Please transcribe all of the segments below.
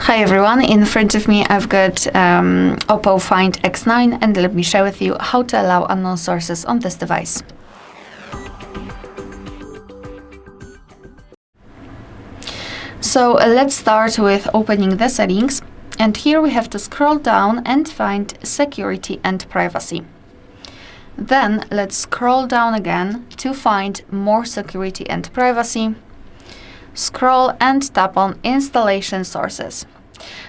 Hi everyone, in front of me I've got OPPO Find X9 and let me share with you how to allow unknown sources on this device. So let's start with opening the settings, and here we have to scroll down and find security and privacy. Then let's scroll down again to find more security and privacy. Scroll and tap on installation sources.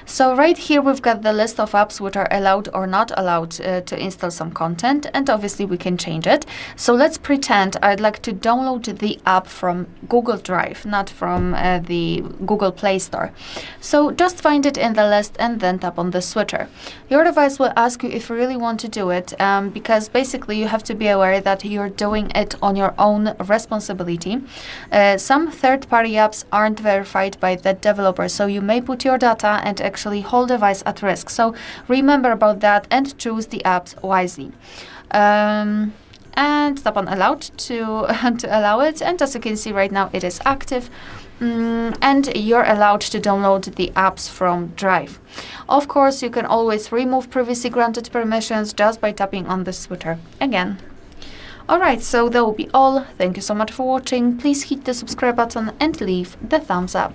So right here we've got the list of apps which are allowed or not allowed to install some content, and obviously we can change it. So let's pretend I'd like to download the app from Google Drive, not from the Google Play Store. So just find it in the list and then tap on the switcher. Your device will ask you if you really want to do it, because basically you have to be aware that you're doing it on your own responsibility. Some third-party apps aren't verified by the developer, so you may put your data and actually whole device at risk. So remember about that and choose the apps wisely. And tap on allowed to allow it, and as you can see right now it is active. And you're allowed to download the apps from Drive. Of course, you can always remove previously granted permissions just by tapping on the switcher again. Alright, so that will be all. Thank you so much for watching. Please hit the subscribe button and leave the thumbs up.